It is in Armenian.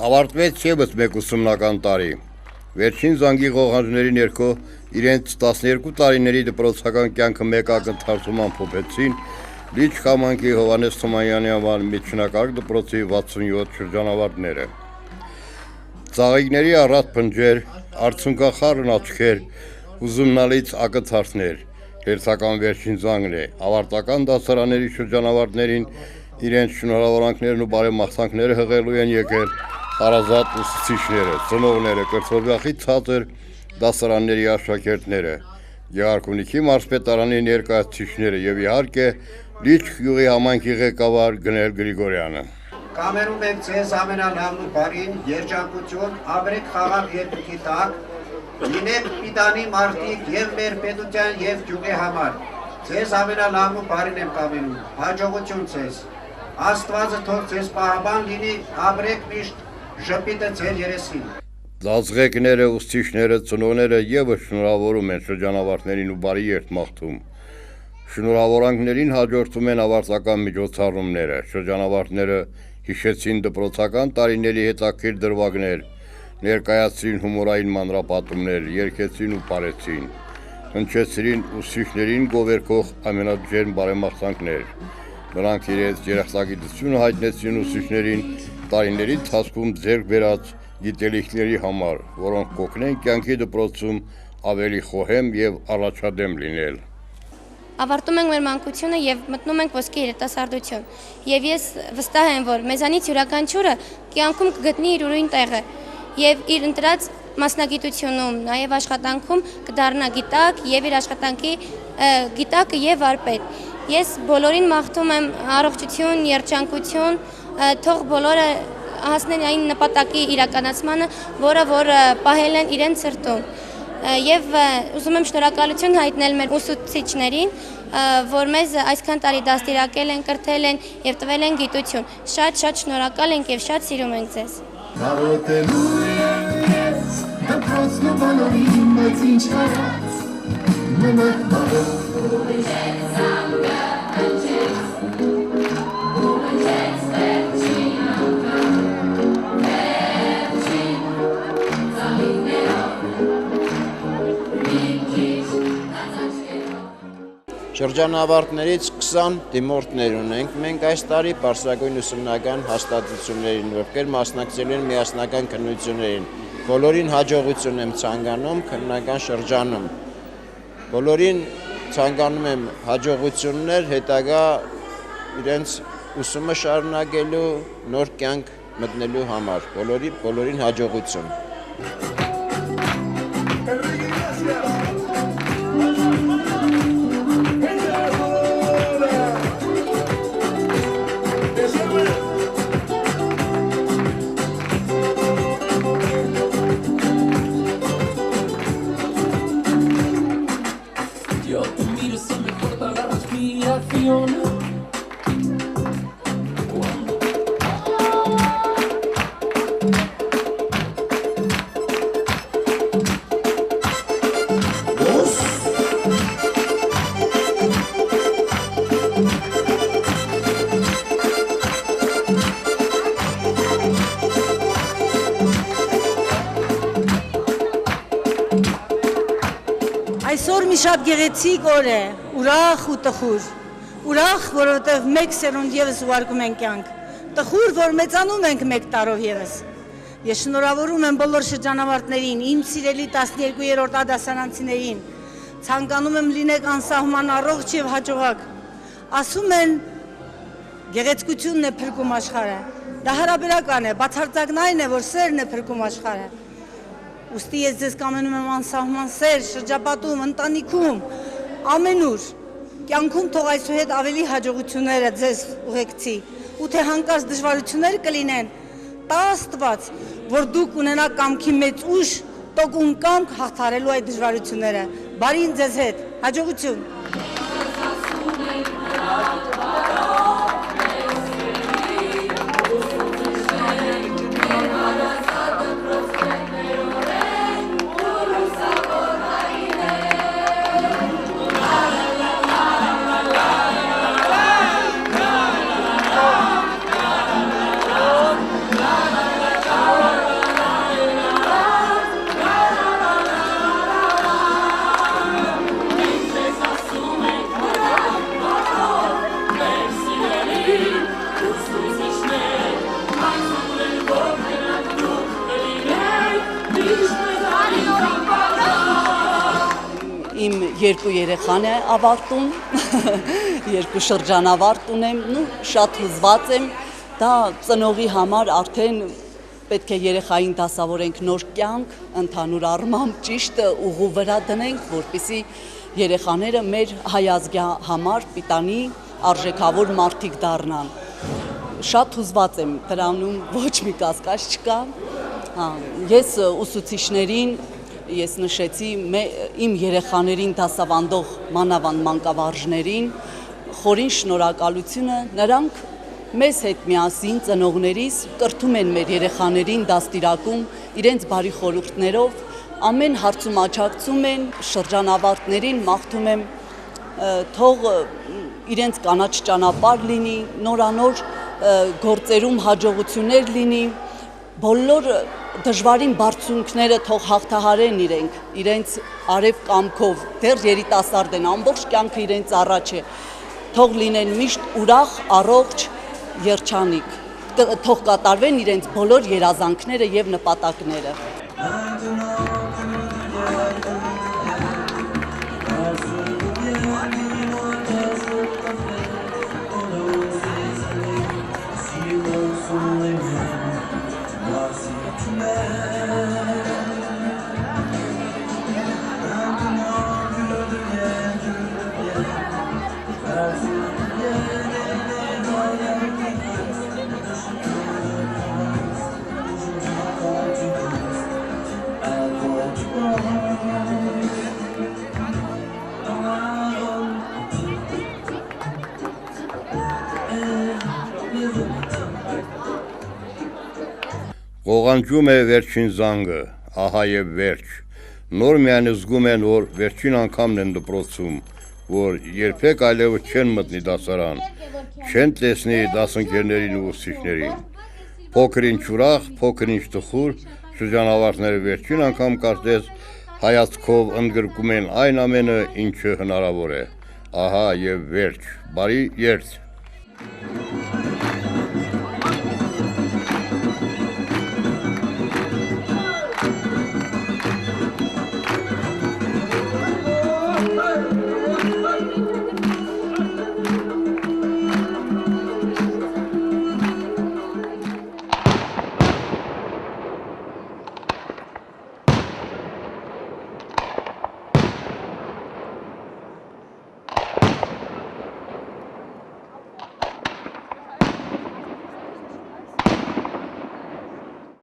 Ավարտվեց ևս մեկ ուսումնական տարի։ Վերջին զանգի ղողանջների ներքո իրենց 12 տարիների դպրոցական կյանքը մեկ ակնթարթում ամփոփեցին Լիճ Խամանքի Հովհաննես Թումանյանի անվան միջնակարգ դպրոցի 67 շրջանավարտները։ Ծաղիկների առատ փնջեր, արցունքախառն աչքեր, հուզումնալից ակնթարթներ, հերթական վերջին զանգն է, ավարտական դասարանների շրջանավարտներին իրենց շնորհավորանքներն ու բարեմաղթանքները հղելու են եկել հարազատ ուսուցիչները, ծնողները, կրթօրյախի ցածր դասարանների աշակերտները, Գեղարքունիքի մարզպետարանի ներկայացուցիչները եւ իհարկե Լիճ գյուղի համայնքի ղեկավար Գնել Գրիգորյանը։ Կամենում ենք ձեզ ամենալավն ու բարին, երջանկություն, ապրեք խաղաղ երկրի տակ, լինեք պիտանի մարդիկ եւ մեր պետության եւ գյուղի համար։ Ձեզ ամենալավն ու բարին եմ կամենում, հաջողություն ձեզ։ Աստվածը թող ձեզ պահապան լինի, ապրեք միշտ ժպիտը ձեր երեսին։ Դասղեկները, ուսուցիչները, ծնողները եւս շնորհավորում են շրջանավարտներին ու բարի երթ մաղթում։ Շնորհավորանքներին հաջորդում են ավարտական միջոցառումները, շրջանավարտները հիշեցին դպրոցական տարիների հետաքրքիր դրվագներ, ներկայացրին հումորային մանրապատումներ, երգեցին ու պարեցին, հնչեցրին ուսուցիչներին գովերքող ամենաջերմ բարեմաղթանքներ։ Նրանք իրենց երախտագիտությունը հայտնեցին ուսուցիչներին տարիների ընթացքում ձեռք բերած գիտելիքների համար, որոնք կօգնեն կյանքի դպրոցում ավելի խոհեմ եւ առաջադեմ լինել։ Ավարտում ենք մեր մանկությունը եւ մտնում ենք ոսկե երիտասարդություն։ Եվ ես վստահ եմ, որ մեզանից յուրաքանչյուրը կյանքում կգտնի իր ուրույն տեղը եւ իր ընտրած մասնագիտությունում, նաեւ աշխատանքում կդառնա գիտակ եւ իր աշխատանքի գիտակը եւ վարպետ։ Ես բոլորին մաղթում եմ առողջություն, երջանկություն, թող բոլորը հասնեն այն նպատակի իրականացմանը, որ պահել են իրենց սրտում։ Եվ ուզում եմ շնորհակալություն հայտնել մեր ուսուցիչներին, որ մեզ այսքան տարի դաստիարակել են, կրթել են եւ տվել են գիտություն։ Շատ շնորհակալ ենք եւ շատ սիրում ենք ձեզ։ Շրջանավարտներից 20 դիմորդներ ունենք, մենք այս տարի պարսագույն ուսումնական հաստատություններին, ովքեր մասնակցել են միասնական քննություններին, բոլորին հաջողություն եմ ցանկանում քննական շրջանում, բոլորին ցանկանում եմ հաջողություններ հետագա իրենց ուսումը շարունակելու, նոր կյանք մտնելու համար, բոլորին հաջողություն։ Այսօր մի շատ գեղեցիկ օր է, ուրախ ու տխուր։ Ուրախ, որովհետև մեկ սերունդ եւս ուղարկում ենք կյանք։ Տխուր, որ մեծանում ենք մեկ տարով եւս։ Ես շնորհավորում եմ բոլոր շրջանավարտներին, իմ սիրելի 12-րդ դասարանցիներին։ Ցանկանում եմ լինեք անսահման առողջ եւ հաջողակ։ Ասում են, գեղեցկությունն է փրկում աշխարհը։ Դա հարաբերական է, բացարձակն այն է, որ սերն է փրկում աշխարհը։ Ուստի ես ձեզ կամենում եմ անսահման սեր, շրջապատում, ընտանիքում, ամենուր, կյանքում թող այսուհետ ավելի հաջողությունները ձեզ ուղեկցի, ու թե հանկարծ դժվարություններ կլինեն, տա Աստված, որ դուք ունենաք կամքի մեծ ուժ, տոկուն կամք հաղթարելու այդ դժվարությունները։ Բարին ձեզ հետ, հաջողություն։ Իմ երկու երեխան է ավարտում, երկու շրջանավարտ ունեմ, շատ հուզված եմ, դա ծնողի համար արդեն պետք է երեխային դասավորենք նոր կյանք, ընդհանուր առմամբ ճիշտ ուղու վրա դնենք, որպեսզի երեխաները մեր հայազգի համար պիտանի արժեքավոր մարդիկ դառնան։ Շատ հուզված եմ, դրանում ոչ մի կասկած չկա։ Ես ուսուցիչներին Ես նշեցի իմ երեխաներին դասավանդող մանավանդ մանկավարժներին խորին շնորհակալությունը, նրանք մեզ հետ միասին ծնողներիս կրթում են մեր երեխաներին դաստիարակում իրենց բարի խորհուրդներով, ամեն հարցում աջակցում են, շրջանավարտներին մաղթում եմ թող իրենց կանաչ ճանապարհ լինի, նորանոր գործերում հաջողություններ լինի, բոլոր դժվարին բարձունքները թող հաղթահարեն իրենց արև կամքով, դեռ երիտասարդ են, ամբողջ կյանքը իրենց առաջ է, թող լինեն միշտ ուրախ, առողջ, երջանիկ, թող կատարվեն իրենց բոլոր երազանքները և նպատակները։ Ողանջում է վերջին զանգը, ահա եւ վերջ։ Նոր միայն զգում են, որ վերջին անգամն են դպրոցում, որ երբեք այլևս չեն մտնի դասարան, չեն տեսնի դասընկերներին ու ուսուցիչներին։ Փոքր-ինչ ուրախ, փոքր-ինչ տխուր, շրջանավարտները վերջին անգամ կարծես հայացքով ընդգրկում են այն ամենը, ինչը հնարավոր է։ Ահա եւ վերջ, բարի երթ։